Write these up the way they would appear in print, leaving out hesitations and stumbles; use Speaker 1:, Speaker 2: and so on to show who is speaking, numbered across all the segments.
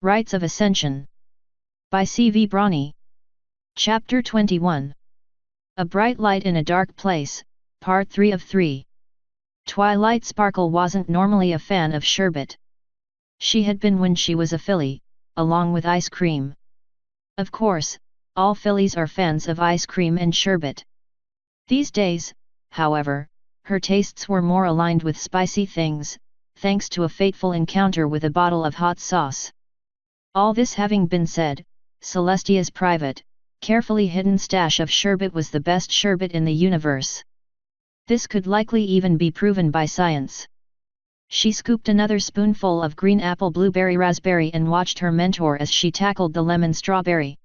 Speaker 1: Rites of Ascension. By C.V. Brawny. Chapter 21. A Bright Light in a Dark Place, Part 3 of 3. Twilight Sparkle wasn't normally a fan of sherbet. She had been when she was a filly, along with ice cream. Of course, all fillies are fans of ice cream and sherbet. These days, however, her tastes were more aligned with spicy things, thanks to a fateful encounter with a bottle of hot sauce. All this having been said, Celestia's private, carefully hidden stash of sherbet was the best sherbet in the universe. This could likely even be proven by science. She scooped another spoonful of green apple blueberry raspberry and watched her mentor as she tackled the lemon strawberry.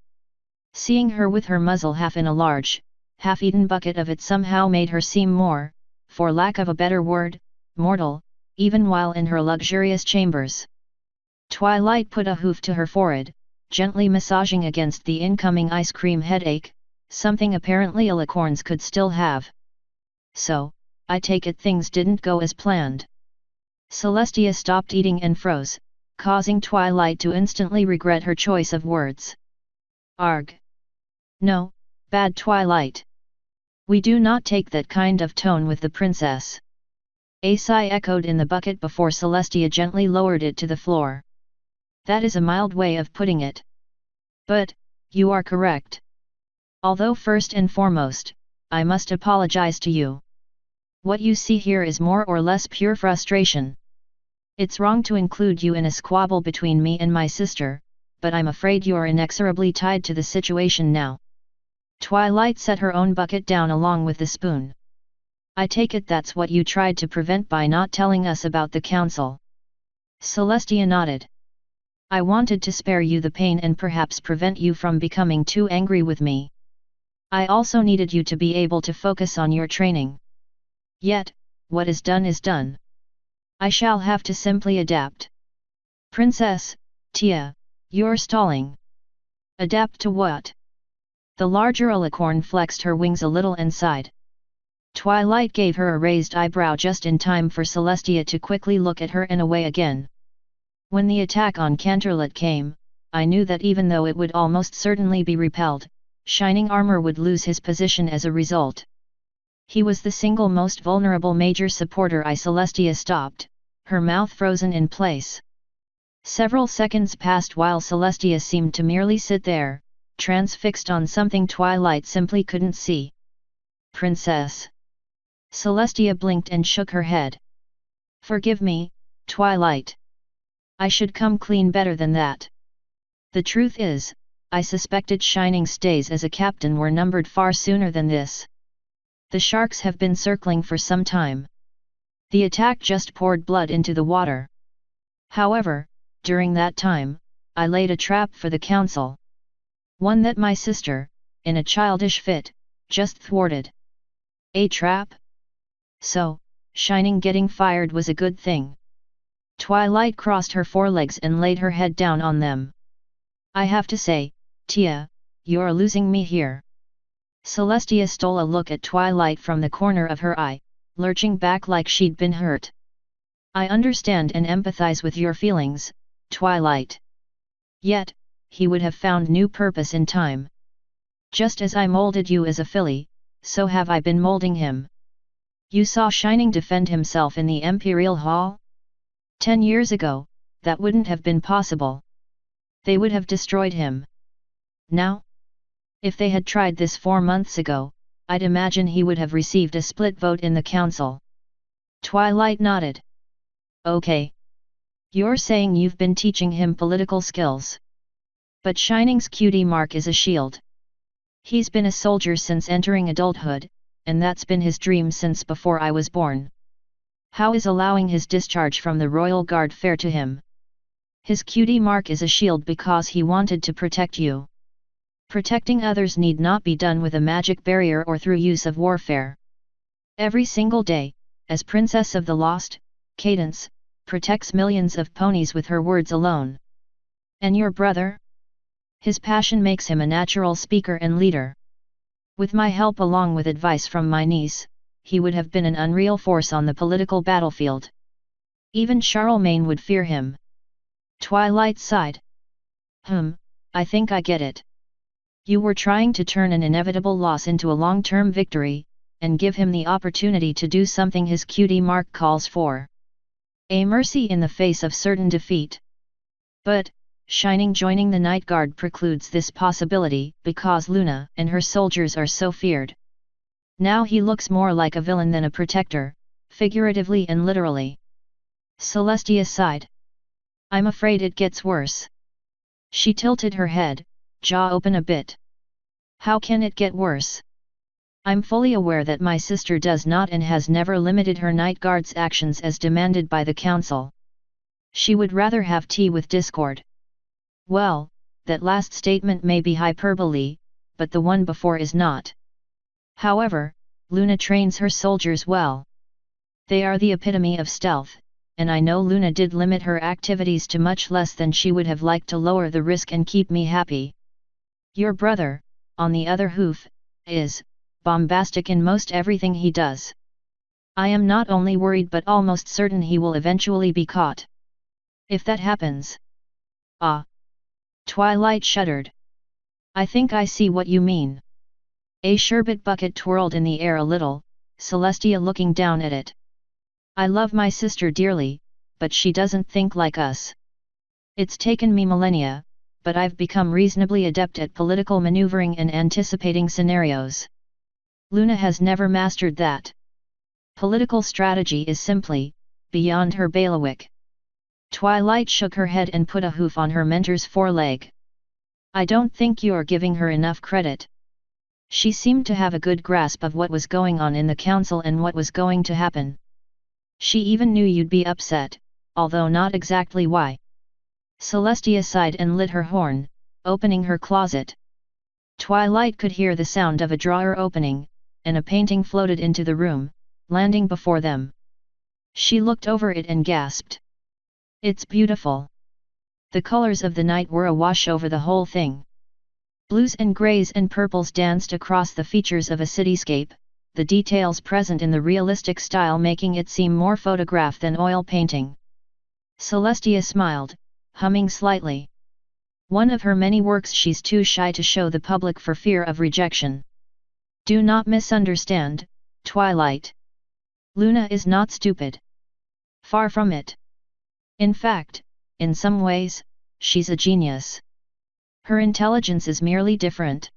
Speaker 1: Seeing her with her muzzle half in a large, half-eaten bucket of it somehow made her seem more, for lack of a better word, mortal, even while in her luxurious chambers. Twilight put a hoof to her forehead, gently massaging against the incoming ice cream headache, something apparently alicorns could still have. So, I take it things didn't go as planned. Celestia stopped eating and froze, causing Twilight to instantly regret her choice of words. Arg. No, bad Twilight. We do not take that kind of tone with the princess. A sigh echoed in the bucket before Celestia gently lowered it to the floor. That is a mild way of putting it. But, you are correct. Although first and foremost, I must apologize to you. What you see here is more or less pure frustration. It's wrong to include you in a squabble between me and my sister, but I'm afraid you're inexorably tied to the situation now. Twilight set her own bucket down along with the spoon. I take it that's what you tried to prevent by not telling us about the council. Celestia nodded. I wanted to spare you the pain and perhaps prevent you from becoming too angry with me. I also needed you to be able to focus on your training. Yet, what is done. I shall have to simply adapt. Princess, Tia, you're stalling. Adapt to what? The larger alicorn flexed her wings a little and sighed. Twilight gave her a raised eyebrow just in time for Celestia to quickly look at her and away again. When the attack on Canterlot came, I knew that even though it would almost certainly be repelled, Shining Armor would lose his position as a result. He was the single most vulnerable major supporter. Celestia stopped, her mouth frozen in place. Several seconds passed while Celestia seemed to merely sit there, transfixed on something Twilight simply couldn't see. Princess. Celestia blinked and shook her head. Forgive me, Twilight. I should come clean better than that. The truth is, I suspected Shining's days as a captain were numbered far sooner than this. The sharks have been circling for some time. The attack just poured blood into the water. However, during that time, I laid a trap for the council. One that my sister, in a childish fit, just thwarted. A trap? So, Shining getting fired was a good thing. Twilight crossed her forelegs and laid her head down on them. I have to say, Tia, you're losing me here. Celestia stole a look at Twilight from the corner of her eye, lurching back like she'd been hurt. I understand and empathize with your feelings, Twilight. Yet, he would have found new purpose in time. Just as I molded you as a filly, so have I been molding him. You saw Shining defend himself in the Imperial Hall? 10 years ago, that wouldn't have been possible. They would have destroyed him. Now? If they had tried this 4 months ago, I'd imagine he would have received a split vote in the council. Twilight nodded. Okay. You're saying you've been teaching him political skills. But Shining's cutie mark is a shield. He's been a soldier since entering adulthood, and that's been his dream since before I was born. How is allowing his discharge from the Royal Guard fair to him? His cutie mark is a shield because he wanted to protect you. Protecting others need not be done with a magic barrier or through use of warfare. Every single day, as Princess of the Lost, Cadence protects millions of ponies with her words alone. And your brother? His passion makes him a natural speaker and leader. With my help along with advice from my niece, he would have been an unreal force on the political battlefield. Even Charlemagne would fear him. Twilight sighed. I think I get it. You were trying to turn an inevitable loss into a long-term victory, and give him the opportunity to do something his cutie mark calls for. A mercy in the face of certain defeat. But, Shining joining the Night Guard precludes this possibility because Luna and her soldiers are so feared. Now he looks more like a villain than a protector, figuratively and literally. Celestia sighed. I'm afraid it gets worse. She tilted her head, jaw open a bit. How can it get worse? I'm fully aware that my sister does not and has never limited her Night Guard's actions as demanded by the Council. She would rather have tea with Discord. Well, that last statement may be hyperbole, but the one before is not. However, Luna trains her soldiers well. They are the epitome of stealth, and I know Luna did limit her activities to much less than she would have liked to lower the risk and keep me happy. Your brother, on the other hoof, is bombastic in most everything he does. I am not only worried but almost certain he will eventually be caught. If that happens. Ah! Twilight shuddered. I think I see what you mean. A sherbet bucket twirled in the air a little, Celestia looking down at it. I love my sister dearly, but she doesn't think like us. It's taken me millennia, but I've become reasonably adept at political maneuvering and anticipating scenarios. Luna has never mastered that. Political strategy is simply beyond her bailiwick. Twilight shook her head and put a hoof on her mentor's foreleg. I don't think you're giving her enough credit. She seemed to have a good grasp of what was going on in the council and what was going to happen. She even knew you'd be upset, although not exactly why. Celestia sighed and lit her horn, opening her closet. Twilight could hear the sound of a drawer opening, and a painting floated into the room, landing before them. She looked over it and gasped. It's beautiful. The colors of the night were awash over the whole thing. Blues and grays and purples danced across the features of a cityscape, the details present in the realistic style making it seem more photograph than oil painting. Celestia smiled, humming slightly. One of her many works she's too shy to show the public for fear of rejection. Do not misunderstand, Twilight. Luna is not stupid. Far from it. In fact, in some ways, she's a genius. Her intelligence is merely different.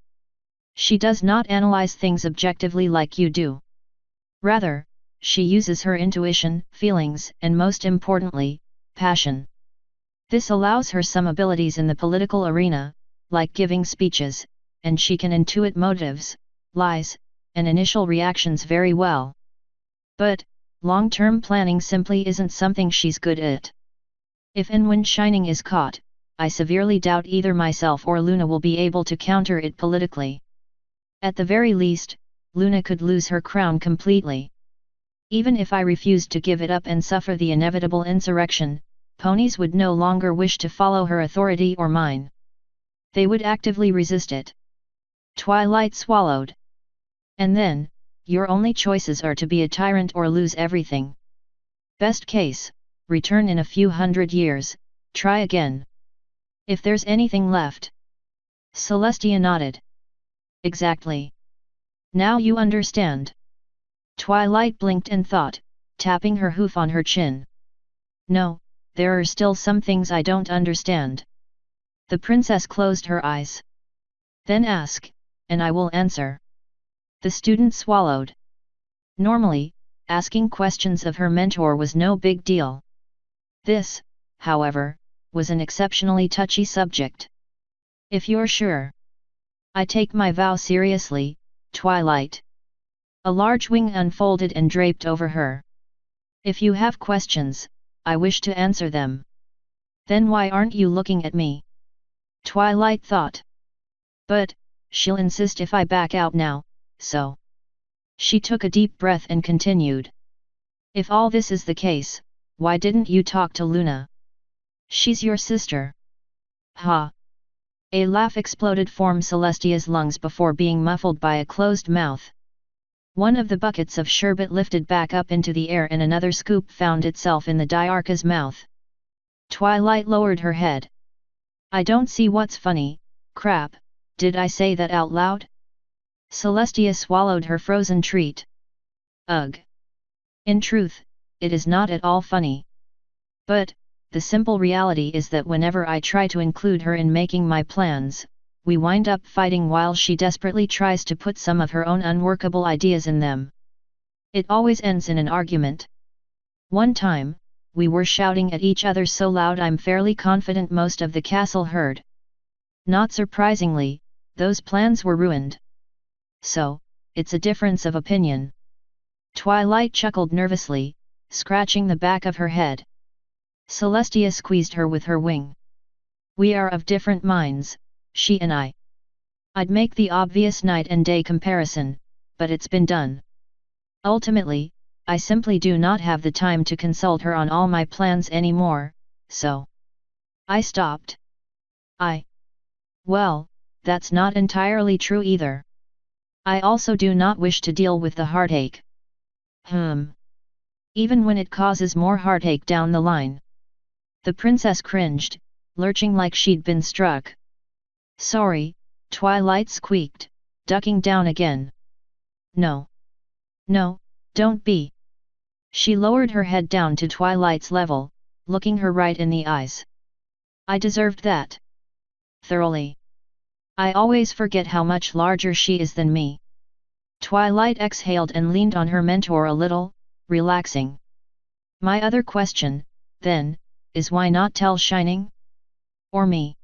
Speaker 1: She does not analyze things objectively like you do. Rather, she uses her intuition, feelings, and most importantly, passion. This allows her some abilities in the political arena, like giving speeches, and she can intuit motives, lies, and initial reactions very well. But, long-term planning simply isn't something she's good at. If and when Shining is caught, I severely doubt either myself or Luna will be able to counter it politically. At the very least, Luna could lose her crown completely. Even if I refused to give it up and suffer the inevitable insurrection, ponies would no longer wish to follow her authority or mine. They would actively resist it. Twilight swallowed. And then, your only choices are to be a tyrant or lose everything. Best case, return in a few hundred years, try again. If there's anything left. Celestia nodded. Exactly. Now you understand. Twilight blinked and thought, tapping her hoof on her chin. No, there are still some things I don't understand. The princess closed her eyes. Then ask, and I will answer. The student swallowed. Normally, asking questions of her mentor was no big deal. This, however, was an exceptionally touchy subject. If you're sure. I take my vow seriously, Twilight. A large wing unfolded and draped over her. If you have questions, I wish to answer them. Then why aren't you looking at me? Twilight thought. But, she'll insist if I back out now, so. She took a deep breath and continued. If all this is the case, why didn't you talk to Luna? She's your sister. Ha! A laugh exploded from Celestia's lungs before being muffled by a closed mouth. One of the buckets of sherbet lifted back up into the air and another scoop found itself in the Diarca's mouth. Twilight lowered her head. I don't see what's funny. Crap, did I say that out loud? Celestia swallowed her frozen treat. Ugh. In truth, it is not at all funny. But, the simple reality is that whenever I try to include her in making my plans, we wind up fighting while she desperately tries to put some of her own unworkable ideas in them. It always ends in an argument. One time, we were shouting at each other so loud I'm fairly confident most of the castle heard. Not surprisingly, those plans were ruined. So, it's a difference of opinion. Twilight chuckled nervously, scratching the back of her head. Celestia squeezed her with her wing. We are of different minds, she and I. I'd make the obvious night and day comparison, but it's been done. Ultimately, I simply do not have the time to consult her on all my plans anymore, so I stopped. Well, that's not entirely true either. I also do not wish to deal with the heartache. Even when it causes more heartache down the line. The princess cringed, lurching like she'd been struck. Sorry, Twilight squeaked, ducking down again. No, don't be. She lowered her head down to Twilight's level, looking her right in the eyes. I deserved that. Thoroughly. I always forget how much larger she is than me. Twilight exhaled and leaned on her mentor a little, relaxing. My other question, then, is why not tell Shining? Or me?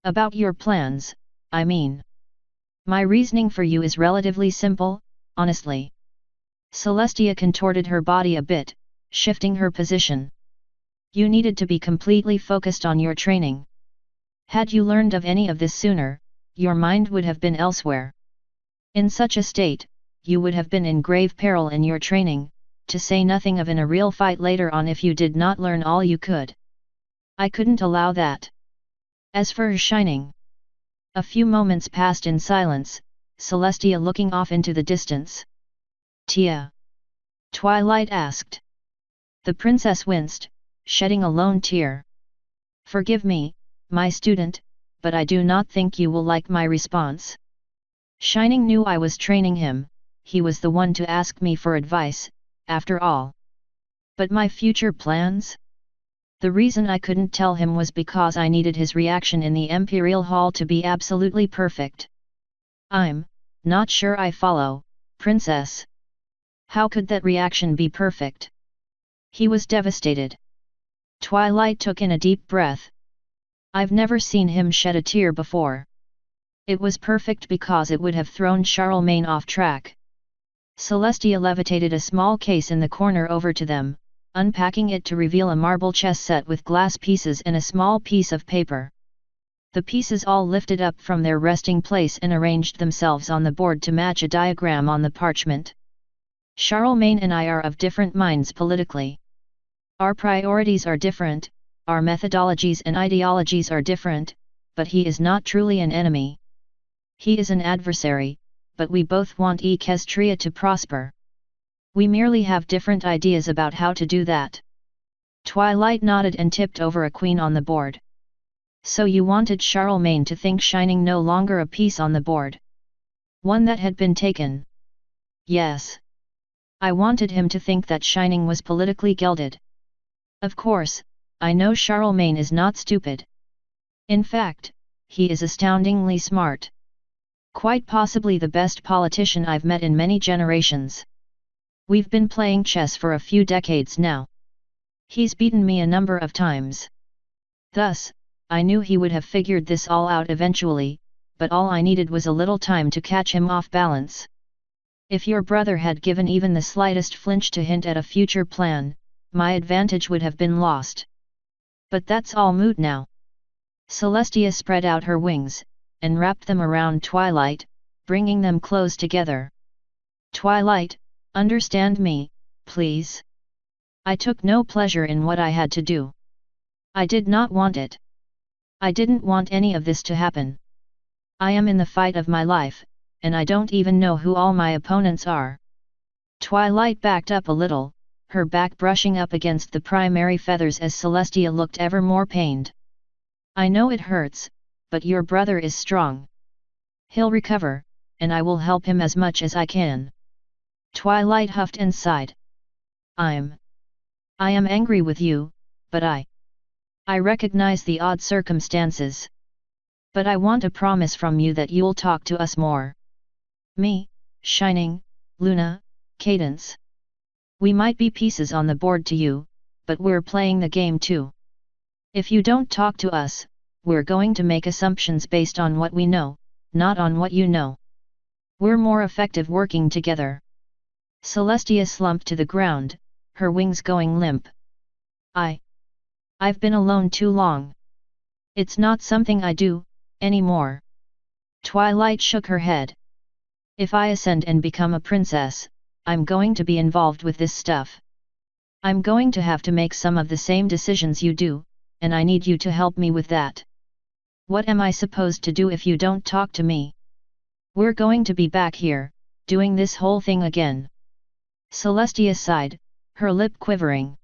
Speaker 1: About your plans, I mean. My reasoning for you is relatively simple, honestly. Celestia contorted her body a bit, shifting her position. You needed to be completely focused on your training. Had you learned of any of this sooner, your mind would have been elsewhere. In such a state, you would have been in grave peril in your training, to say nothing of in a real fight later on if you did not learn all you could. I couldn't allow that. As for Shining. A few moments passed in silence, Celestia looking off into the distance. Tia? Twilight asked. The princess winced, shedding a lone tear. Forgive me, my student, but I do not think you will like my response. Shining knew I was training him, he was the one to ask me for advice, after all. But my future plans? The reason I couldn't tell him was because I needed his reaction in the Imperial Hall to be absolutely perfect. I'm not sure I follow, Princess. How could that reaction be perfect? He was devastated. Twilight took in a deep breath. I've never seen him shed a tear before. It was perfect because it would have thrown Charlemagne off track. Celestia levitated a small case in the corner over to them, unpacking it to reveal a marble chess set with glass pieces and a small piece of paper. The pieces all lifted up from their resting place and arranged themselves on the board to match a diagram on the parchment. Charlemagne and I are of different minds politically. Our priorities are different, our methodologies and ideologies are different, but he is not truly an enemy. He is an adversary, but we both want Equestria to prosper. We merely have different ideas about how to do that. Twilight nodded and tipped over a queen on the board. So you wanted Charlemagne to think Shining no longer a piece on the board. One that had been taken. Yes. I wanted him to think that Shining was politically gelded. Of course, I know Charlemagne is not stupid. In fact, he is astoundingly smart. Quite possibly the best politician I've met in many generations. We've been playing chess for a few decades now. He's beaten me a number of times. Thus, I knew he would have figured this all out eventually, but all I needed was a little time to catch him off balance. If your brother had given even the slightest flinch to hint at a future plan, my advantage would have been lost. But that's all moot now. Celestia spread out her wings, and wrapped them around Twilight, bringing them close together. Twilight, understand me, please. I took no pleasure in what I had to do. I did not want it. I didn't want any of this to happen. I am in the fight of my life, and I don't even know who all my opponents are. Twilight backed up a little, her back brushing up against the primary feathers as Celestia looked ever more pained. I know it hurts, but your brother is strong. He'll recover, and I will help him as much as I can. Twilight huffed and sighed. I am angry with you, but I recognize the odd circumstances. But I want a promise from you that you'll talk to us more. Me, Shining, Luna, Cadence. We might be pieces on the board to you, but we're playing the game too. If you don't talk to us, we're going to make assumptions based on what we know, not on what you know. We're more effective working together. Celestia slumped to the ground, her wings going limp. I've been alone too long. It's not something I do, anymore. Twilight shook her head. If I ascend and become a princess, I'm going to be involved with this stuff. I'm going to have to make some of the same decisions you do, and I need you to help me with that. What am I supposed to do if you don't talk to me? We're going to be back here, doing this whole thing again. Celestia sighed, her lip quivering.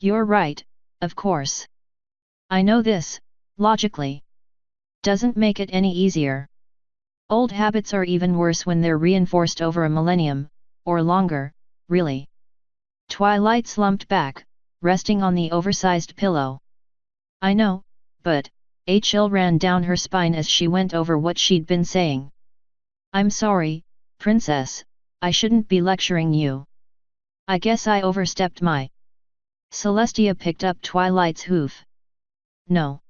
Speaker 1: You're right, of course. I know this, logically. Doesn't make it any easier. Old habits are even worse when they're reinforced over a millennium, or longer, really. Twilight slumped back, resting on the oversized pillow. I know, but, a chill ran down her spine as she went over what she'd been saying. I'm sorry, Princess, I shouldn't be lecturing you. I guess I overstepped my... Celestia picked up Twilight's hoof. No.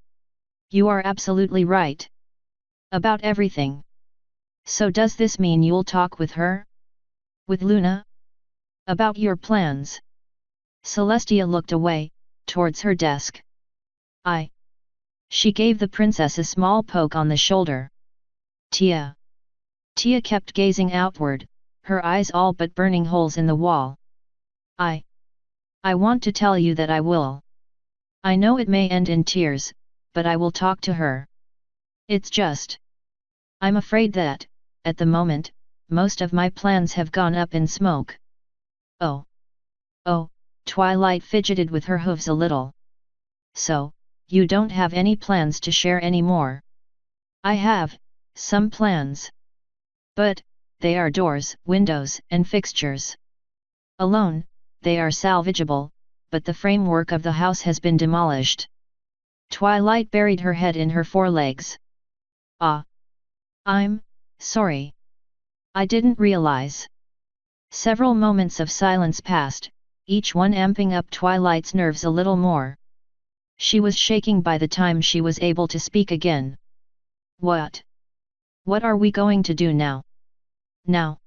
Speaker 1: You are absolutely right. About everything. So does this mean you'll talk with her? With Luna? About your plans? Celestia looked away, towards her desk. She gave the princess a small poke on the shoulder. Tia. Tia kept gazing outward, her eyes all but burning holes in the wall. I want to tell you that I will. I know it may end in tears, but I will talk to her. It's just... I'm afraid that, at the moment, most of my plans have gone up in smoke. Oh. Twilight fidgeted with her hooves a little. So, you don't have any plans to share anymore? I have, some plans. But, they are doors, windows, and fixtures. Alone, they are salvageable, but the framework of the house has been demolished. Twilight buried her head in her forelegs. I'm sorry. I didn't realize. Several moments of silence passed, each one amping up Twilight's nerves a little more. She was shaking by the time she was able to speak again. What are we going to do now? Now?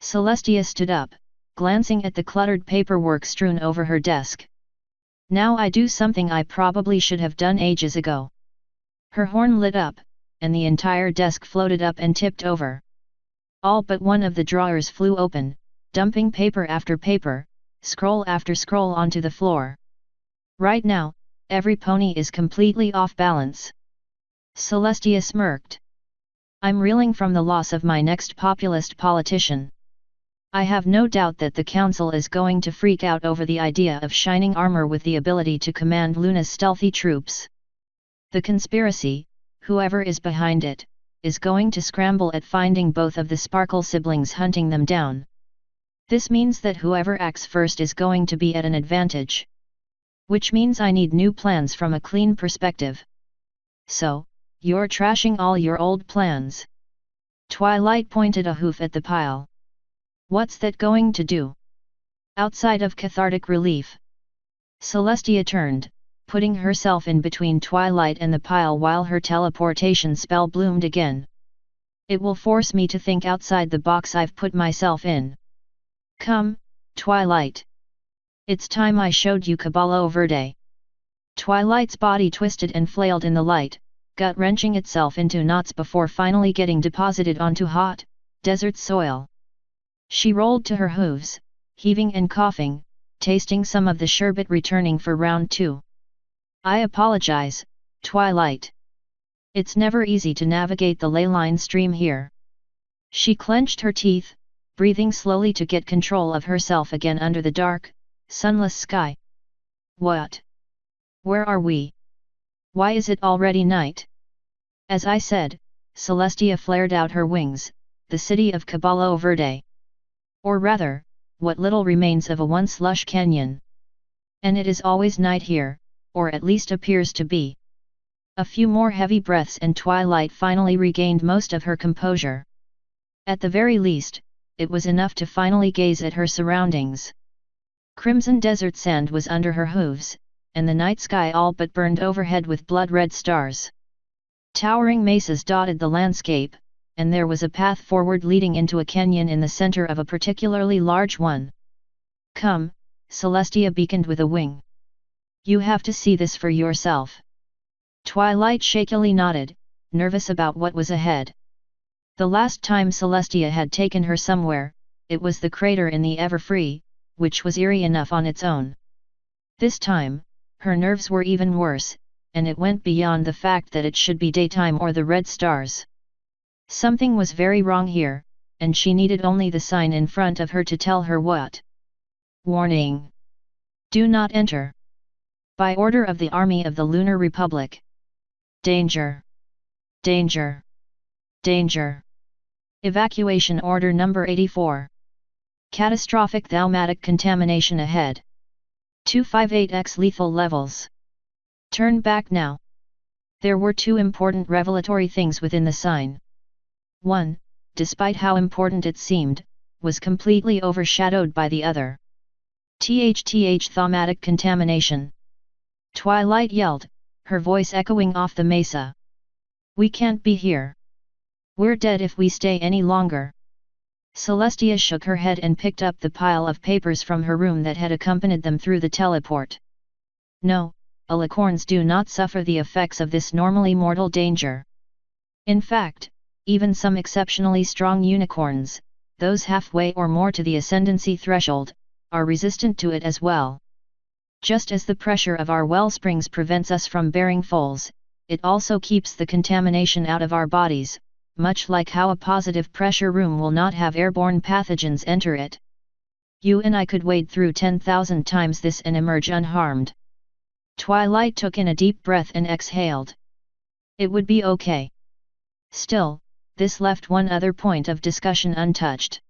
Speaker 1: Celestia stood up, glancing at the cluttered paperwork strewn over her desk. Now I do something I probably should have done ages ago. Her horn lit up, and the entire desk floated up and tipped over. All but one of the drawers flew open, dumping paper after paper, scroll after scroll onto the floor. Right now, every pony is completely off balance. Celestia smirked. I'm reeling from the loss of my next populist politician. I have no doubt that the council is going to freak out over the idea of shining armor with the ability to command Luna's stealthy troops. The conspiracy, whoever is behind it, is going to scramble at finding both of the Sparkle siblings hunting them down. This means that whoever acts first is going to be at an advantage. Which means I need new plans from a clean perspective. So, you're trashing all your old plans. Twilight pointed a hoof at the pile. What's that going to do? Outside of cathartic relief. Celestia turned, putting herself in between Twilight and the pile while her teleportation spell bloomed again. It will force me to think outside the box I've put myself in. Come, Twilight. It's time I showed you Caballo Verde. Twilight's body twisted and flailed in the light, gut-wrenching itself into knots before finally getting deposited onto hot, desert soil. She rolled to her hooves, heaving and coughing, tasting some of the sherbet returning for round 2. I apologize, Twilight. It's never easy to navigate the leyline stream here. She clenched her teeth, breathing slowly to get control of herself again under the dark, sunless sky. What? Where are we? Why is it already night? As I said, Celestia flared out her wings, the city of Caballo Verde. Or rather, what little remains of a once lush canyon. And it is always night here, or at least appears to be. A few more heavy breaths and Twilight finally regained most of her composure. At the very least, it was enough to finally gaze at her surroundings. Crimson desert sand was under her hooves, and the night sky all but burned overhead with blood-red stars. Towering mesas dotted the landscape, and there was a path forward leading into a canyon in the center of a particularly large one. Come, Celestia beaconed with a wing. You have to see this for yourself. Twilight shakily nodded, nervous about what was ahead. The last time Celestia had taken her somewhere, it was the crater in the Everfree, which was eerie enough on its own. This time, her nerves were even worse, and it went beyond the fact that it should be daytime or the red stars. Something was very wrong here, and she needed only the sign in front of her to tell her what. Warning! Do not enter. By order of the Army of the Lunar Republic. Danger! Danger! Danger! Evacuation Order Number 84. Catastrophic thaumatic contamination ahead. 258x lethal levels. Turn back now. There were two important revelatory things within the sign. One, despite how important it seemed, was completely overshadowed by the other. THTH thaumatic contamination. Twilight yelled, her voice echoing off the mesa. We can't be here. We're dead if we stay any longer. Celestia shook her head and picked up the pile of papers from her room that had accompanied them through the teleport. No, alicorns do not suffer the effects of this normally mortal danger. In fact, even some exceptionally strong unicorns, those halfway or more to the ascendancy threshold, are resistant to it as well. Just as the pressure of our wellsprings prevents us from bearing foals, it also keeps the contamination out of our bodies, much like how a positive pressure room will not have airborne pathogens enter it. You and I could wade through 10,000 times this and emerge unharmed. Twilight took in a deep breath and exhaled. It would be okay. Still, this left one other point of discussion untouched.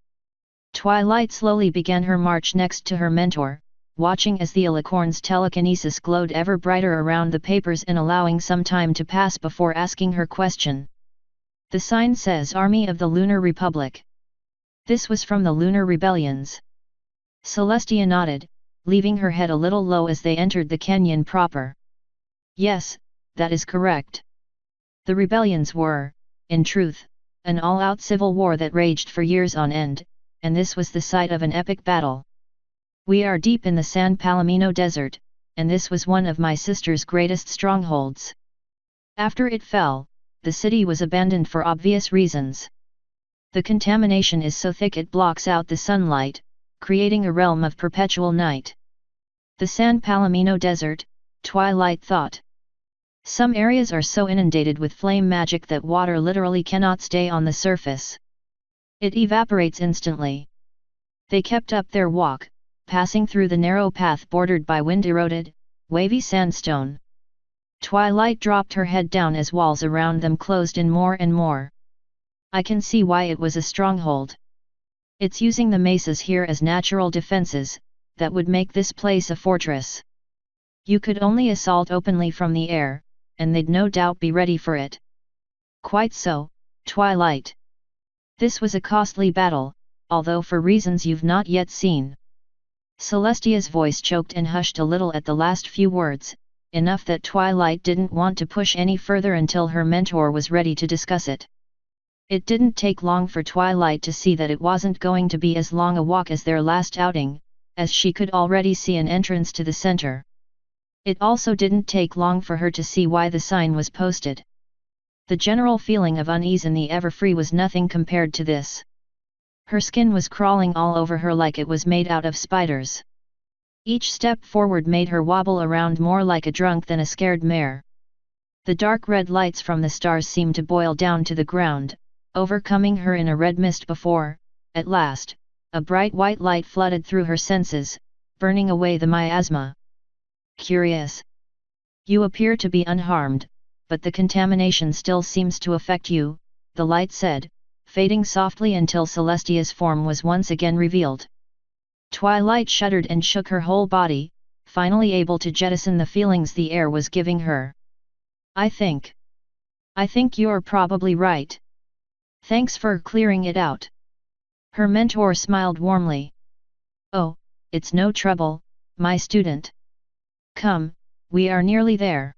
Speaker 1: Twilight slowly began her march next to her mentor, watching as the alicorn's telekinesis glowed ever brighter around the papers and allowing some time to pass before asking her question. The sign says Army of the Lunar Republic. This was from the Lunar Rebellions. Celestia nodded, leaving her head a little low as they entered the canyon proper. Yes, that is correct. The rebellions were, in truth, an all-out civil war that raged for years on end, and this was the site of an epic battle. We are deep in the San Palomino Desert, and this was one of my sister's greatest strongholds. After it fell, the city was abandoned for obvious reasons. The contamination is so thick it blocks out the sunlight, creating a realm of perpetual night. The San Palomino Desert, Twilight thought. Some areas are so inundated with flame magic that water literally cannot stay on the surface. It evaporates instantly. They kept up their walk, passing through the narrow path bordered by wind-eroded, wavy sandstone. Twilight dropped her head down as walls around them closed in more and more. I can see why it was a stronghold. It's using the mesas here as natural defenses, that would make this place a fortress. You could only assault openly from the air, and they'd no doubt be ready for it. Quite so, Twilight. This was a costly battle, although for reasons you've not yet seen. Celestia's voice choked and hushed a little at the last few words, enough that Twilight didn't want to push any further until her mentor was ready to discuss it. It didn't take long for Twilight to see that it wasn't going to be as long a walk as their last outing, as she could already see an entrance to the center. It also didn't take long for her to see why the sign was posted. The general feeling of unease in the Everfree was nothing compared to this. Her skin was crawling all over her like it was made out of spiders. Each step forward made her wobble around more like a drunk than a scared mare. The dark red lights from the stars seemed to boil down to the ground, overcoming her in a red mist before, at last, a bright white light flooded through her senses, burning away the miasma. Curious. You appear to be unharmed, but the contamination still seems to affect you, the light said, fading softly until Celestia's form was once again revealed. Twilight shuddered and shook her whole body, finally able to jettison the feelings the air was giving her. I think you're probably right. Thanks for clearing it out. Her mentor smiled warmly. Oh, it's no trouble, my student. Come, we are nearly there.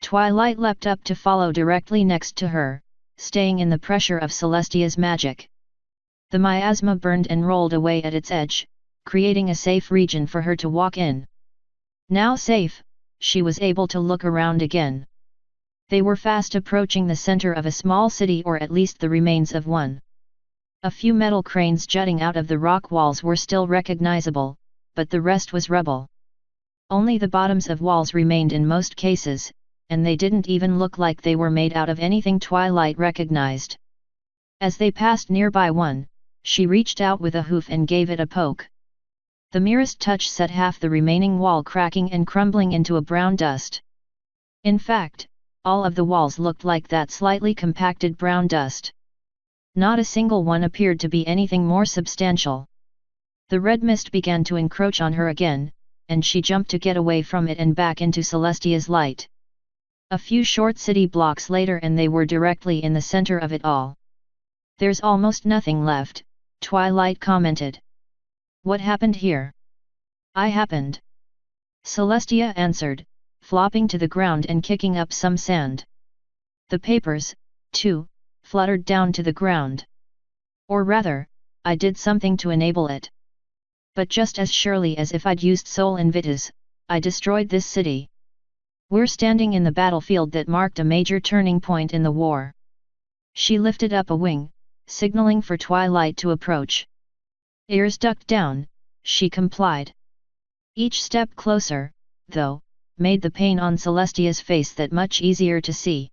Speaker 1: Twilight leapt up to follow directly next to her, staying in the pressure of Celestia's magic. The miasma burned and rolled away at its edge, creating a safe region for her to walk in. Now safe, she was able to look around again. They were fast approaching the center of a small city, or at least the remains of one. A few metal cranes jutting out of the rock walls were still recognizable, but the rest was rubble. Only the bottoms of walls remained in most cases, and they didn't even look like they were made out of anything Twilight recognized. As they passed nearby one, she reached out with a hoof and gave it a poke. The merest touch set half the remaining wall cracking and crumbling into a brown dust. In fact, all of the walls looked like that slightly compacted brown dust. Not a single one appeared to be anything more substantial. The red mist began to encroach on her again, and she jumped to get away from it and back into Celestia's light. A few short city blocks later and they were directly in the center of it all. There's almost nothing left, Twilight commented. What happened here? I happened. Celestia answered, flopping to the ground and kicking up some sand. The papers, too, fluttered down to the ground. Or rather, I did something to enable it. But just as surely as if I'd used Sol Invictus, I destroyed this city. We're standing in the battlefield that marked a major turning point in the war. She lifted up a wing, signaling for Twilight to approach. Ears ducked down, she complied. Each step closer, though, made the pain on Celestia's face that much easier to see.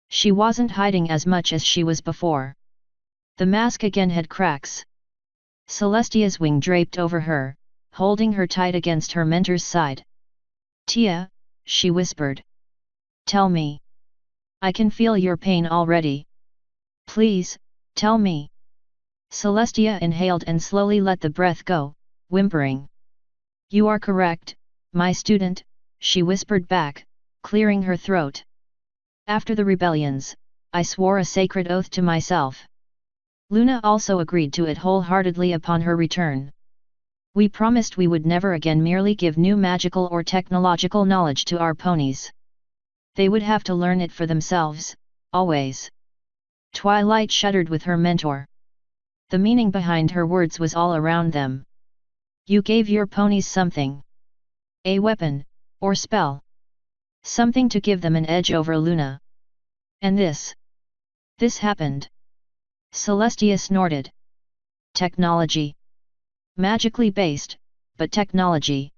Speaker 1: She wasn't hiding as much as she was before. The mask again had cracks. Celestia's wing draped over her, holding her tight against her mentor's side. Tia, she whispered. Tell me. I can feel your pain already. Please, tell me. Celestia inhaled and slowly let the breath go, whimpering. You are correct, my student, she whispered back, clearing her throat. After the rebellions, I swore a sacred oath to myself. Luna also agreed to it wholeheartedly upon her return. We promised we would never again merely give new magical or technological knowledge to our ponies. They would have to learn it for themselves, always. Twilight shuddered with her mentor. The meaning behind her words was all around them. You gave your ponies something. A weapon, or spell. Something to give them an edge over Luna. And this happened. Celestia snorted. Technology. Magically based, but technology.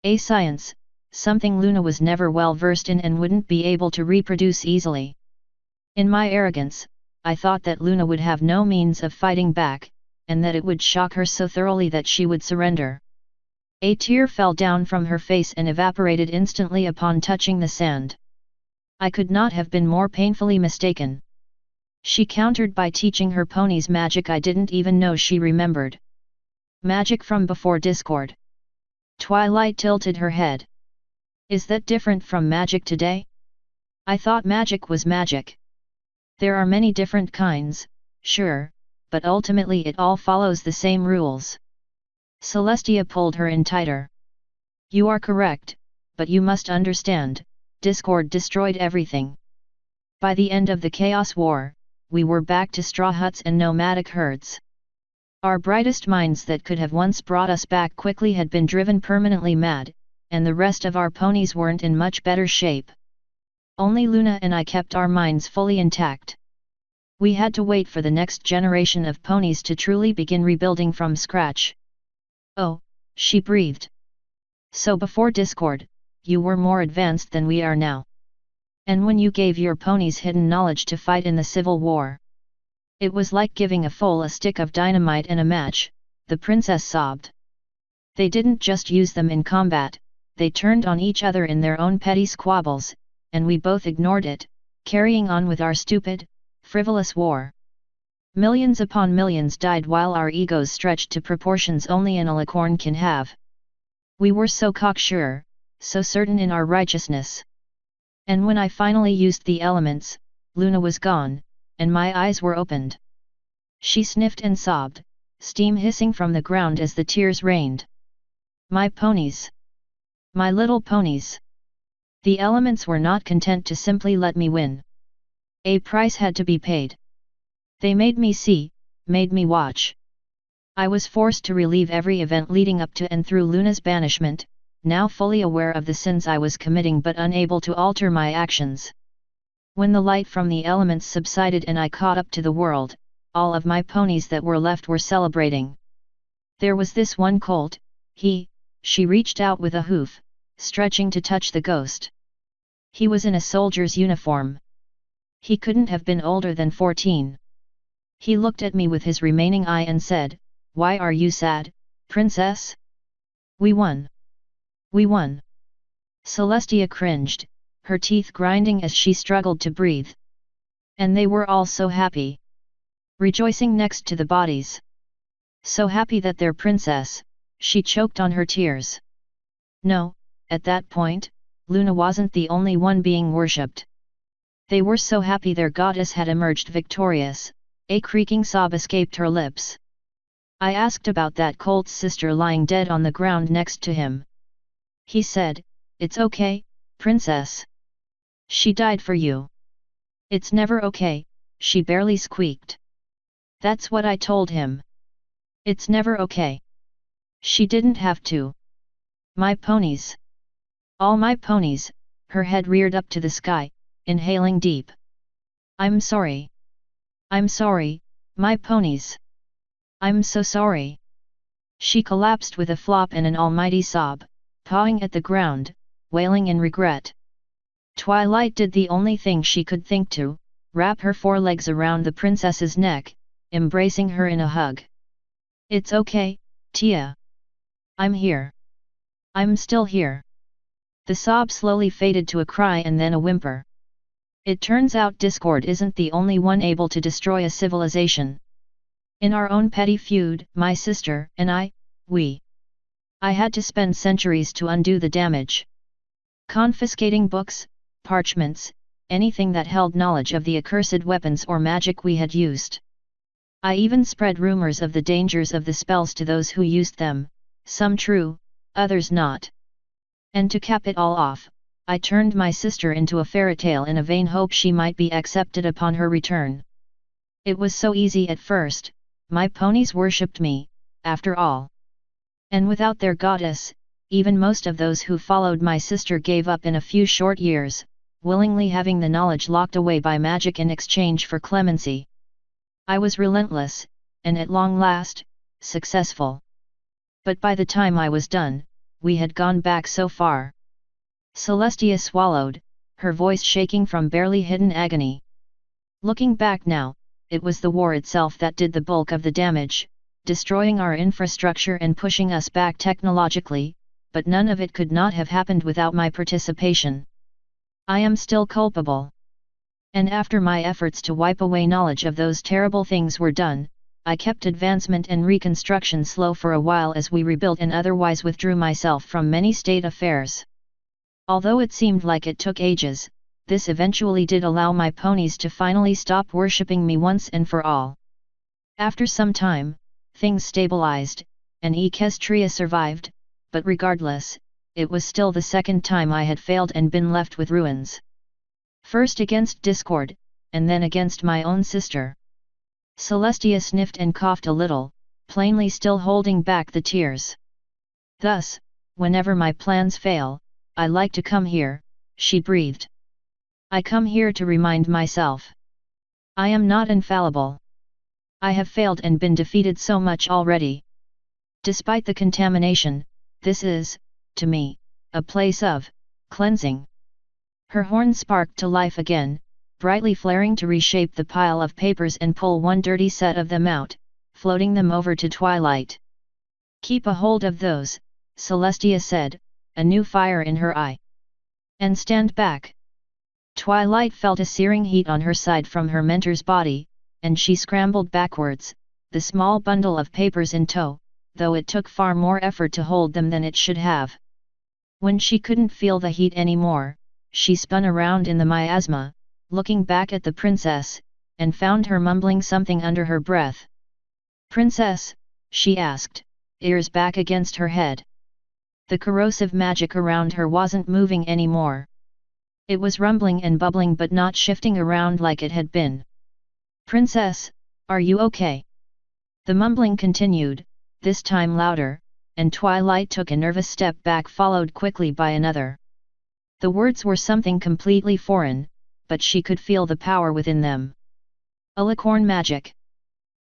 Speaker 1: A science, something Luna was never well versed in and wouldn't be able to reproduce easily. In my arrogance, I thought that Luna would have no means of fighting back, and that it would shock her so thoroughly that she would surrender. A tear fell down from her face and evaporated instantly upon touching the sand. I could not have been more painfully mistaken. She countered by teaching her ponies magic I didn't even know she remembered. Magic from before Discord. Twilight tilted her head. Is that different from magic today? I thought magic was magic. There are many different kinds, sure, but ultimately it all follows the same rules. Celestia pulled her in tighter. You are correct, but you must understand, Discord destroyed everything. By the end of the Chaos War, we were back to straw huts and nomadic herds. Our brightest minds that could have once brought us back quickly had been driven permanently mad, and the rest of our ponies weren't in much better shape. Only Luna and I kept our minds fully intact. We had to wait for the next generation of ponies to truly begin rebuilding from scratch. Oh, she breathed. So before Discord, you were more advanced than we are now. And when you gave your ponies hidden knowledge to fight in the Civil War, it was like giving a foal a stick of dynamite and a match, the princess sobbed. They didn't just use them in combat, they turned on each other in their own petty squabbles, and we both ignored it, carrying on with our stupid, frivolous war. Millions upon millions died while our egos stretched to proportions only an alicorn can have. We were so cocksure, so certain in our righteousness. And when I finally used the elements, Luna was gone, and my eyes were opened. She sniffed and sobbed, steam hissing from the ground as the tears rained. My ponies! My little ponies! The elements were not content to simply let me win. A price had to be paid. They made me see, made me watch. I was forced to relive every event leading up to and through Luna's banishment, now fully aware of the sins I was committing but unable to alter my actions. When the light from the elements subsided and I caught up to the world, all of my ponies that were left were celebrating. There was this one colt, she reached out with a hoof, stretching to touch the ghost. He was in a soldier's uniform. He couldn't have been older than 14. He looked at me with his remaining eye and said, "Why are you sad, princess? We won. We won." Celestia cringed, her teeth grinding as she struggled to breathe. And they were all so happy. Rejoicing next to the bodies. So happy that their princess, she choked on her tears. No, at that point, Luna wasn't the only one being worshipped. They were so happy their goddess had emerged victorious, a creaking sob escaped her lips. I asked about that colt's sister lying dead on the ground next to him. He said, "It's okay, princess. She died for you." "It's never okay," she barely squeaked. That's what I told him. It's never okay. She didn't have to. My ponies. All my ponies, her head reared up to the sky, inhaling deep. I'm sorry. I'm sorry, my ponies. I'm so sorry. She collapsed with a flop and an almighty sob, pawing at the ground, wailing in regret. Twilight did the only thing she could think to, wrap her forelegs around the princess's neck, embracing her in a hug. It's okay, Tia. I'm here. I'm still here. The sob slowly faded to a cry and then a whimper. It turns out discord isn't the only one able to destroy a civilization. In our own petty feud, my sister and I had to spend centuries to undo the damage. Confiscating books, parchments, anything that held knowledge of the accursed weapons or magic we had used. I even spread rumors of the dangers of the spells to those who used them, some true, others not. And to cap it all off, I turned my sister into a fairy tale in a vain hope she might be accepted upon her return. It was so easy at first, my ponies worshipped me, after all. And without their goddess, even most of those who followed my sister gave up in a few short years, willingly having the knowledge locked away by magic in exchange for clemency. I was relentless, and at long last, successful. But by the time I was done, we had gone back so far. Celestia swallowed, her voice shaking from barely hidden agony. Looking back now, it was the war itself that did the bulk of the damage, destroying our infrastructure and pushing us back technologically, but none of it could not have happened without my participation. I am still culpable. And after my efforts to wipe away knowledge of those terrible things were done, I kept advancement and reconstruction slow for a while as we rebuilt and otherwise withdrew myself from many state affairs. Although it seemed like it took ages, this eventually did allow my ponies to finally stop worshipping me once and for all. After some time, things stabilized, and Equestria survived, but regardless, it was still the second time I had failed and been left with ruins. First against discord, and then against my own sister. Celestia sniffed and coughed a little, plainly still holding back the tears. Thus, whenever my plans fail, I like to come here, she breathed. I come here to remind myself. I am not infallible. I have failed and been defeated so much already. Despite the contamination, this is, to me, a place of cleansing. Her horn sparked to life again, brightly flaring to reshape the pile of papers and pull one dirty set of them out, floating them over to Twilight. Keep a hold of those, Celestia said, a new fire in her eye. And stand back. Twilight felt a searing heat on her side from her mentor's body, and she scrambled backwards, the small bundle of papers in tow, though it took far more effort to hold them than it should have. When she couldn't feel the heat anymore, she spun around in the miasma, looking back at the princess, and found her mumbling something under her breath. "Princess?" she asked, ears back against her head. The corrosive magic around her wasn't moving anymore. It was rumbling and bubbling but not shifting around like it had been. "Princess, are you okay?" The mumbling continued, this time louder, and Twilight took a nervous step back followed quickly by another. The words were something completely foreign, but she could feel the power within them. Alicorn magic.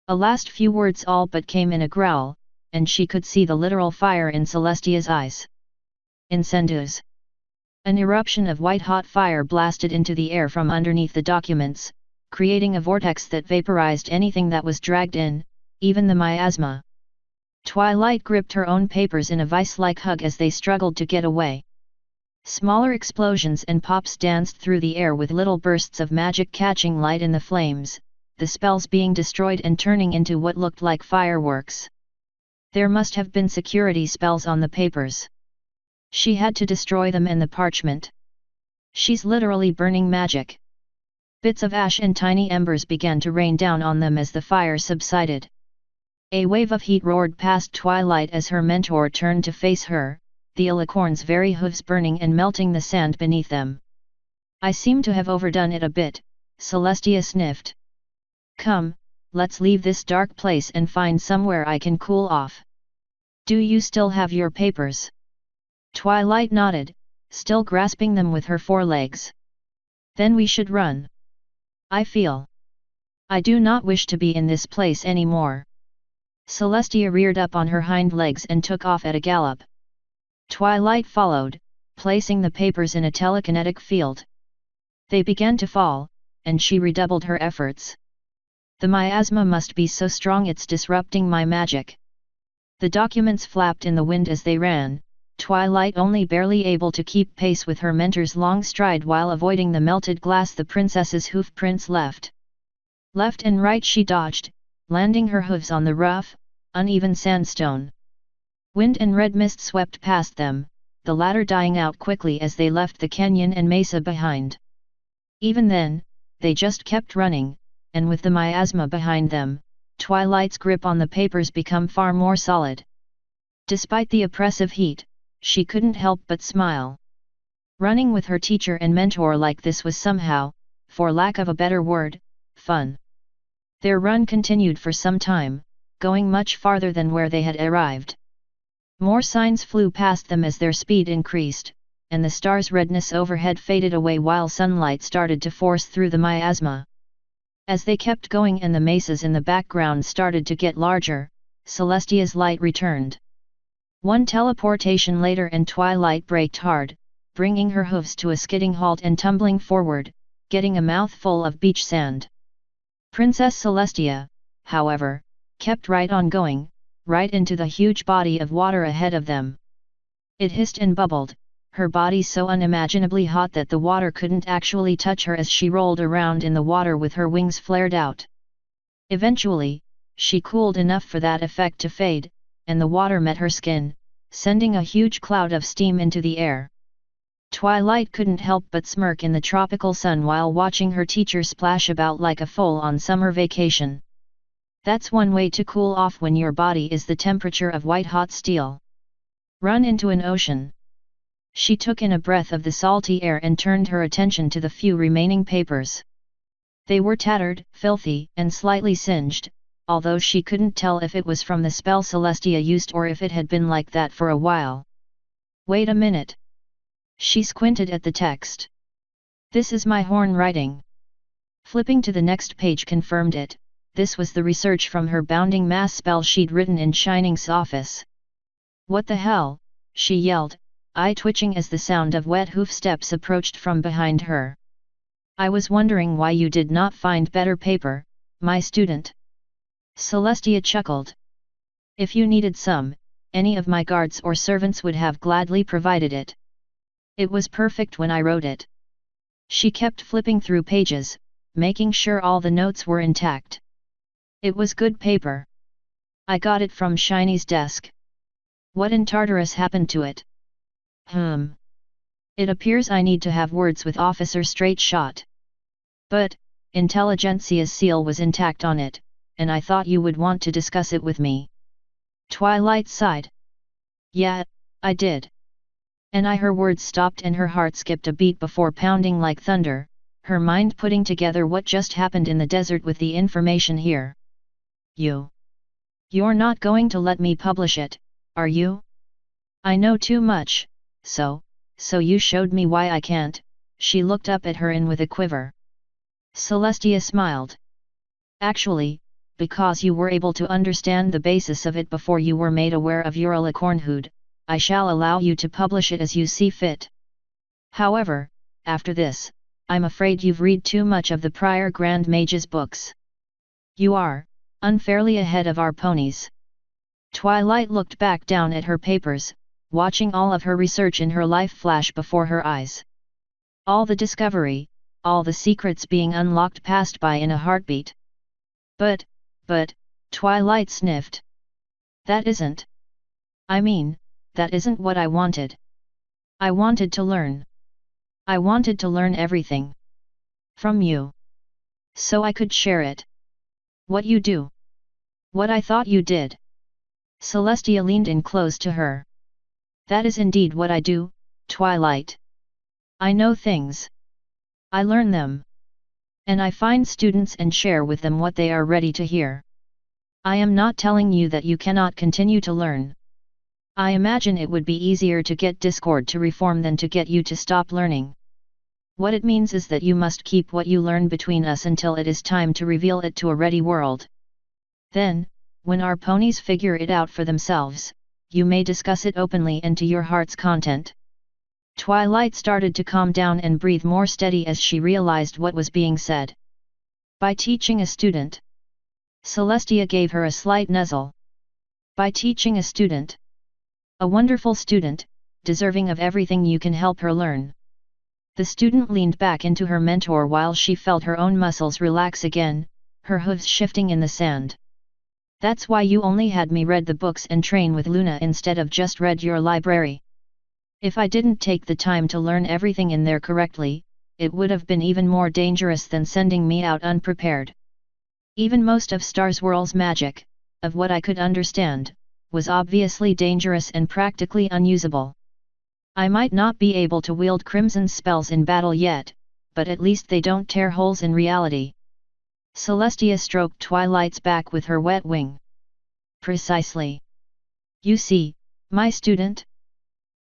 Speaker 1: The last few words all but came in a growl, and she could see the literal fire in Celestia's eyes. Incendies. An eruption of white-hot fire blasted into the air from underneath the documents, creating a vortex that vaporized anything that was dragged in, even the miasma. Twilight gripped her own papers in a vice-like hug as they struggled to get away. Smaller explosions and pops danced through the air with little bursts of magic catching light in the flames, the spells being destroyed and turning into what looked like fireworks. There must have been security spells on the papers. She had to destroy them and the parchment. She's literally burning magic. Bits of ash and tiny embers began to rain down on them as the fire subsided. A wave of heat roared past Twilight as her mentor turned to face her, the alicorn's very hooves burning and melting the sand beneath them. "I seem to have overdone it a bit," Celestia sniffed. "Come, let's leave this dark place and find somewhere I can cool off. Do you still have your papers?" Twilight nodded, still grasping them with her forelegs. "Then we should run. I do not wish to be in this place anymore." Celestia reared up on her hind legs and took off at a gallop. Twilight followed, placing the papers in a telekinetic field. They began to fall, and she redoubled her efforts. "The miasma must be so strong it's disrupting my magic." The documents flapped in the wind as they ran, Twilight only barely able to keep pace with her mentor's long stride while avoiding the melted glass the princess's hoof prints left. Left and right she dodged, landing her hooves on the rough, uneven sandstone. Wind and red mist swept past them, the latter dying out quickly as they left the canyon and mesa behind. Even then, they just kept running, and with the miasma behind them, Twilight's grip on the papers became far more solid. Despite the oppressive heat, she couldn't help but smile. Running with her teacher and mentor like this was somehow, for lack of a better word, fun. Their run continued for some time, going much farther than where they had arrived. More signs flew past them as their speed increased, and the stars' redness overhead faded away while sunlight started to force through the miasma. As they kept going and the mesas in the background started to get larger, Celestia's light returned. One teleportation later and Twilight braked hard, bringing her hooves to a skidding halt and tumbling forward, getting a mouthful of beach sand. Princess Celestia, however, kept right on going, right into the huge body of water ahead of them. It hissed and bubbled, her body so unimaginably hot that the water couldn't actually touch her as she rolled around in the water with her wings flared out. Eventually, she cooled enough for that effect to fade, and the water met her skin, sending a huge cloud of steam into the air. Twilight couldn't help but smirk in the tropical sun while watching her teacher splash about like a foal on summer vacation. That's one way to cool off when your body is the temperature of white-hot steel. Run into an ocean. She took in a breath of the salty air and turned her attention to the few remaining papers. They were tattered, filthy, and slightly singed, although she couldn't tell if it was from the spell Celestia used or if it had been like that for a while. "Wait a minute." She squinted at the text. "This is my horn writing." Flipping to the next page confirmed it. This was the research from her bounding mass spell she'd written in Shining's office. "What the hell?" she yelled, eye twitching as the sound of wet hoof steps approached from behind her. "I was wondering why you did not find better paper, my student." Celestia chuckled. "If you needed some, any of my guards or servants would have gladly provided it. It was perfect when I wrote it. She kept flipping through pages, making sure all the notes were intact. It was good paper. I got it from Shiny's desk. What in Tartarus happened to it? It appears I need to have words with Officer Straight Shot. But, Intelligentsia's seal was intact on it, and I thought you would want to discuss it with me. Twilight sighed. Yeah, I did. And her words stopped and her heart skipped a beat before pounding like thunder, her mind putting together what just happened in the desert with the information here. You're not going to let me publish it, are you? I know too much, so you showed me why I can't. She looked up at her and with a quiver. Celestia smiled. Actually, because you were able to understand the basis of it before you were made aware of your alicornhood, I shall allow you to publish it as you see fit. However, after this, I'm afraid you've read too much of the prior Grand Mage's books. You are, unfairly ahead of our ponies. Twilight looked back down at her papers, watching all of her research in her life flash before her eyes. All the discovery, all the secrets being unlocked passed by in a heartbeat. But, Twilight sniffed. That isn't what I wanted. I wanted to learn. I wanted to learn everything. From you. So I could share it. What you do. What I thought you did. Celestia leaned in close to her. That is indeed what I do, Twilight. I know things. I learn them. And I find students and share with them what they are ready to hear. I am not telling you that you cannot continue to learn. I imagine it would be easier to get Discord to reform than to get you to stop learning. What it means is that you must keep what you learn between us until it is time to reveal it to a ready world. Then, when our ponies figure it out for themselves, you may discuss it openly and to your heart's content. Twilight started to calm down and breathe more steady as she realized what was being said. By teaching a student. Celestia gave her a slight nuzzle. By teaching a student. A wonderful student, deserving of everything you can help her learn. The student leaned back into her mentor while she felt her own muscles relax again, her hooves shifting in the sand. That's why you only had me read the books and train with Luna instead of just read your library. If I didn't take the time to learn everything in there correctly, it would have been even more dangerous than sending me out unprepared. Even most of Starswirl's magic, of what I could understand, was obviously dangerous and practically unusable. I might not be able to wield crimson spells in battle yet, but at least they don't tear holes in reality. Celestia stroked Twilight's back with her wet wing. Precisely. You see, my student?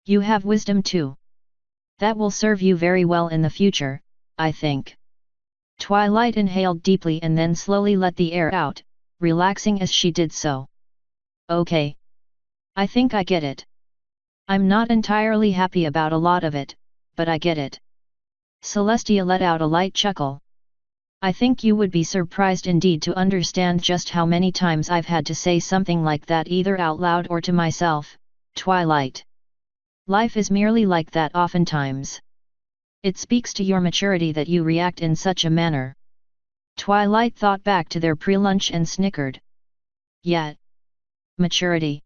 Speaker 1: You have wisdom too. That will serve you very well in the future, I think. Twilight inhaled deeply and then slowly let the air out, relaxing as she did so. Okay. I think I get it. I'm not entirely happy about a lot of it, but I get it. Celestia let out a light chuckle. I think you would be surprised indeed to understand just how many times I've had to say something like that either out loud or to myself, Twilight. Life is merely like that oftentimes. It speaks to your maturity that you react in such a manner. Twilight thought back to their pre-lunch and snickered. Yeah. Maturity.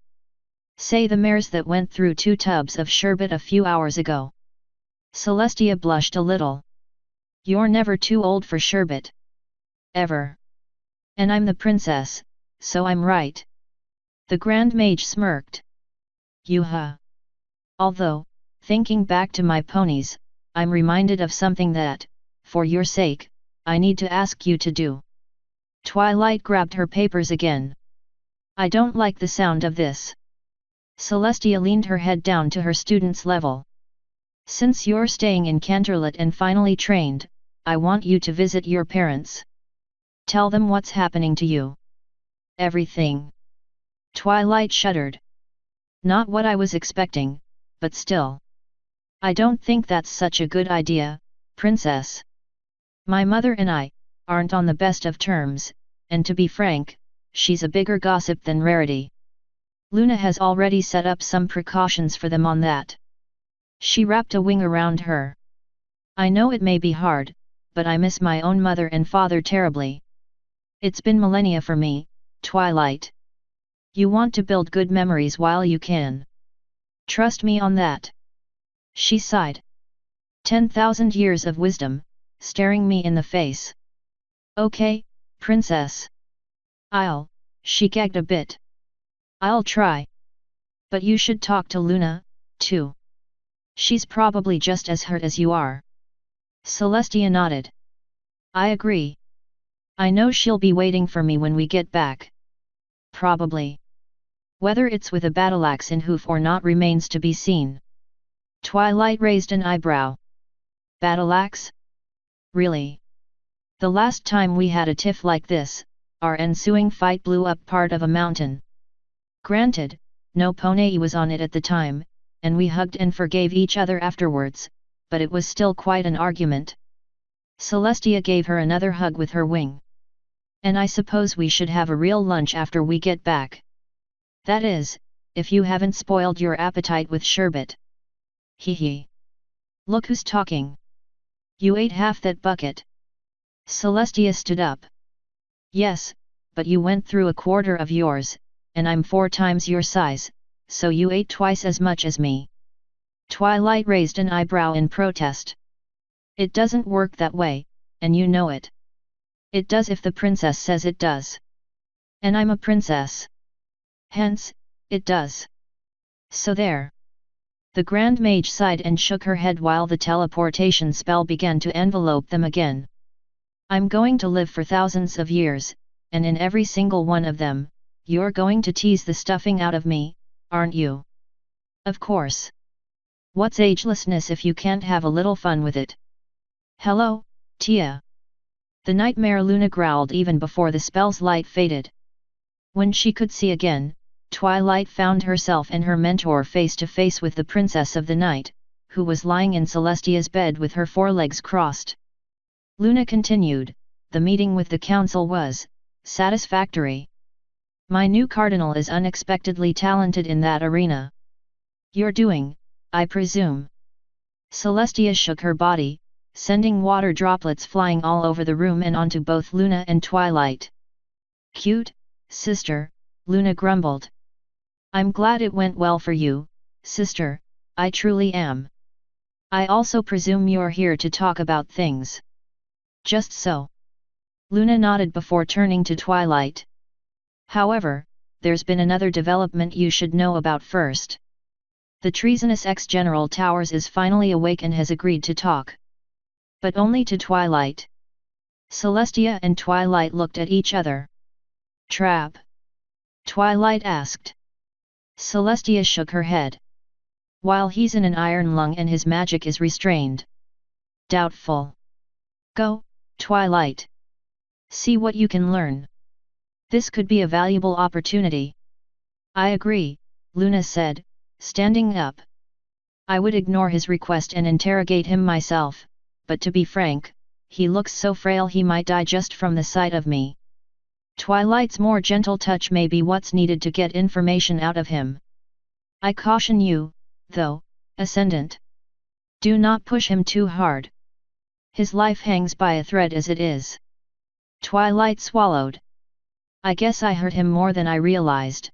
Speaker 1: Say the mares that went through 2 tubs of sherbet a few hours ago. Celestia blushed a little. You're never too old for sherbet. Ever. And I'm the princess, so I'm right. The Grand Mage smirked. Yuha. Although, thinking back to my ponies, I'm reminded of something that, for your sake, I need to ask you to do. Twilight grabbed her papers again. I don't like the sound of this. Celestia leaned her head down to her student's level. Since you're staying in Canterlot and finally trained, I want you to visit your parents. Tell them what's happening to you. Everything. Twilight shuddered. Not what I was expecting, but still. I don't think that's such a good idea, princess. My mother and I aren't on the best of terms, and to be frank, she's a bigger gossip than Rarity. Luna has already set up some precautions for them on that. She wrapped a wing around her. I know it may be hard, but I miss my own mother and father terribly. It's been millennia for me, Twilight. You want to build good memories while you can. Trust me on that. She sighed. 10,000 years of wisdom, staring me in the face. Okay, princess. She gagged a bit. I'll try. But you should talk to Luna, too. She's probably just as hurt as you are. Celestia nodded. I agree. I know she'll be waiting for me when we get back. Probably. Whether it's with a battleaxe in hoof or not remains to be seen. Twilight raised an eyebrow. Battleaxe? Really? The last time we had a tiff like this, our ensuing fight blew up part of a mountain. Granted, no pony was on it at the time, and we hugged and forgave each other afterwards, but it was still quite an argument. Celestia gave her another hug with her wing. And I suppose we should have a real lunch after we get back. That is, if you haven't spoiled your appetite with sherbet. Hee hee. Look who's talking. You ate half that bucket. Celestia stood up. Yes, but you went through a quarter of yours, and I'm 4 times your size, so you ate twice as much as me. Twilight raised an eyebrow in protest. It doesn't work that way, and you know it. It does if the princess says it does. And I'm a princess. Hence, it does. So there. The Grand Mage sighed and shook her head while the teleportation spell began to envelope them again. I'm going to live for thousands of years, and in every single one of them, you're going to tease the stuffing out of me, aren't you? Of course. What's agelessness if you can't have a little fun with it? Hello, Tia. The nightmare Luna growled even before the spell's light faded. When she could see again, Twilight found herself and her mentor face to face with the Princess of the Night, who was lying in Celestia's bed with her forelegs crossed. Luna continued, the meeting with the council was satisfactory. My new cardinal is unexpectedly talented in that arena. You're doing, I presume. Celestia shook her body, sending water droplets flying all over the room and onto both Luna and Twilight. Cute, sister, Luna grumbled. I'm glad it went well for you, sister, I truly am. I also presume you're here to talk about things. Just so. Luna nodded before turning to Twilight. However, there's been another development you should know about first. The treasonous ex-General Towers is finally awake and has agreed to talk. But only to Twilight. Celestia and Twilight looked at each other. Trap? Twilight asked. Celestia shook her head. While he's in an iron lung and his magic is restrained. Doubtful. Go, Twilight. See what you can learn. This could be a valuable opportunity. I agree, Luna said, standing up. I would ignore his request and interrogate him myself, but to be frank, he looks so frail he might die just from the sight of me. Twilight's more gentle touch may be what's needed to get information out of him. I caution you, though, Ascendant. Do not push him too hard. His life hangs by a thread as it is. Twilight swallowed. I guess I hurt him more than I realized.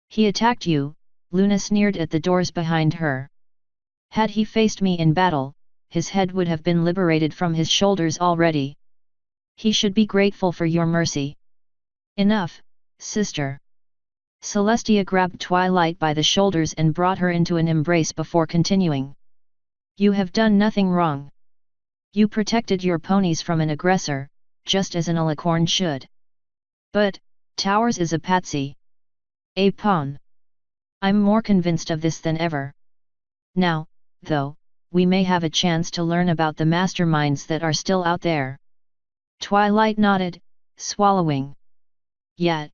Speaker 1: He attacked you, Luna sneered at the doors behind her. Had he faced me in battle, his head would have been liberated from his shoulders already. He should be grateful for your mercy. Enough, sister. Celestia grabbed Twilight by the shoulders and brought her into an embrace before continuing. You have done nothing wrong. You protected your ponies from an aggressor, just as an alicorn should. But, Towers is a patsy. A pawn. I'm more convinced of this than ever. Now, though, we may have a chance to learn about the masterminds that are still out there. Twilight nodded, swallowing. Yet.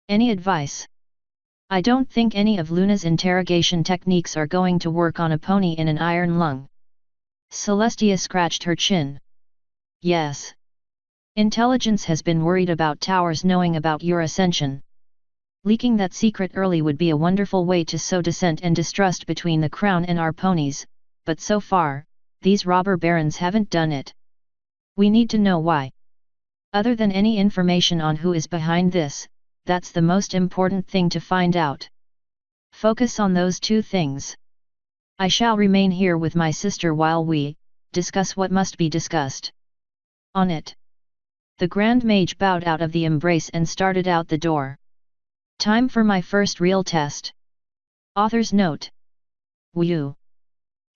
Speaker 1: Any advice? I don't think any of Luna's interrogation techniques are going to work on a pony in an iron lung. Celestia scratched her chin. Yes. Intelligence has been worried about Towers knowing about your ascension. Leaking that secret early would be a wonderful way to sow dissent and distrust between the crown and our ponies, but so far, these robber barons haven't done it. We need to know why. Other than any information on who is behind this, that's the most important thing to find out. Focus on those two things. I shall remain here with my sister while we discuss what must be discussed. On it. The Grand Mage bowed out of the embrace and started out the door. Time for my first real test. Author's note. Whew.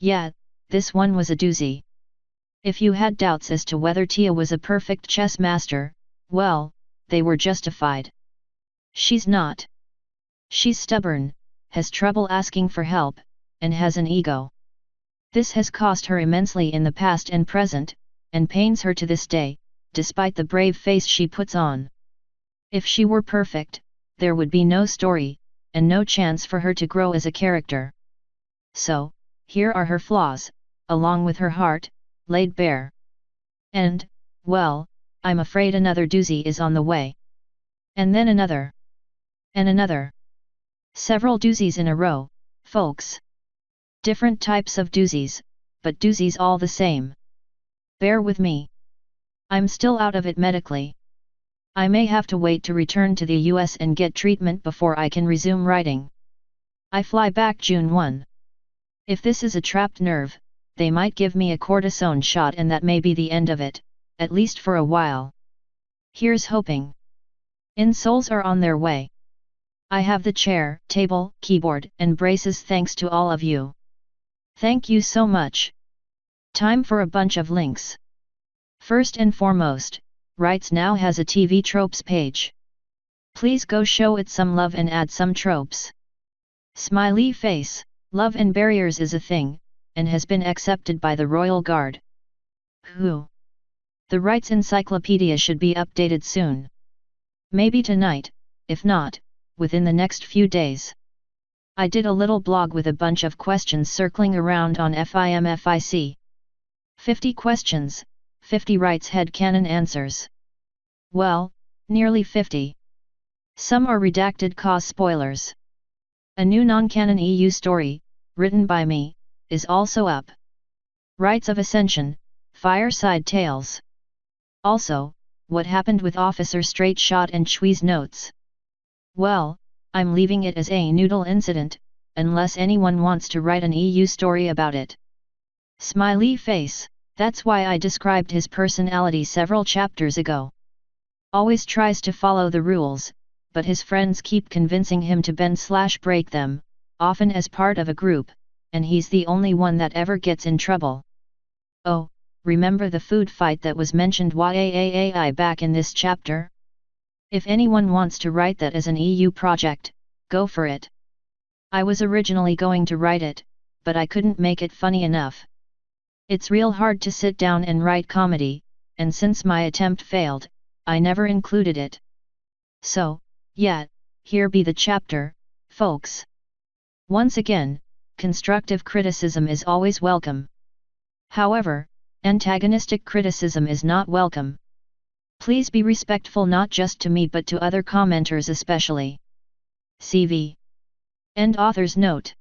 Speaker 1: Yeah, this one was a doozy. If you had doubts as to whether Tia was a perfect chess master, well, they were justified. She's not. She's stubborn, has trouble asking for help, and has an ego. This has cost her immensely in the past and present, and pains her to this day, despite the brave face she puts on. If she were perfect, there would be no story, and no chance for her to grow as a character. So, here are her flaws, along with her heart, laid bare. And, well, I'm afraid another doozy is on the way. And then another. And another. Several doozies in a row, folks. Different types of doozies, but doozies all the same. Bear with me. I'm still out of it medically. I may have to wait to return to the US and get treatment before I can resume writing. I fly back June 1. If this is a trapped nerve, they might give me a cortisone shot and that may be the end of it, at least for a while. Here's hoping. Insoles are on their way. I have the chair, table, keyboard, and braces thanks to all of you. Thank you so much. Time for a bunch of links. First and foremost, Rites now has a TV tropes page. Please go show it some love and add some tropes. Smiley face. Love and barriers is a thing, and has been accepted by the Royal Guard. Who? The Rites Encyclopedia should be updated soon. Maybe tonight, if not, within the next few days. I did a little blog with a bunch of questions circling around on FIMFIC. 50 questions, 50 Rites headcanon answers. Well, nearly 50. Some are redacted cause spoilers. A new non-canon EU story, written by me, is also up. Rites of Ascension, Fireside Tales. Also, what happened with Officer Straight Shot and Chwee's notes. Well, I'm leaving it as a noodle incident, unless anyone wants to write an EU story about it. Smiley face, that's why I described his personality several chapters ago. Always tries to follow the rules, but his friends keep convincing him to bend/break them, often as part of a group, and he's the only one that ever gets in trouble. Oh, remember the food fight that was mentioned back in this chapter? If anyone wants to write that as an EU project, go for it. I was originally going to write it, but I couldn't make it funny enough. It's real hard to sit down and write comedy, and since my attempt failed, I never included it. So, yeah, here be the chapter, folks. Once again, constructive criticism is always welcome. However, antagonistic criticism is not welcome. Please be respectful not just to me but to other commenters especially. CV. End author's note.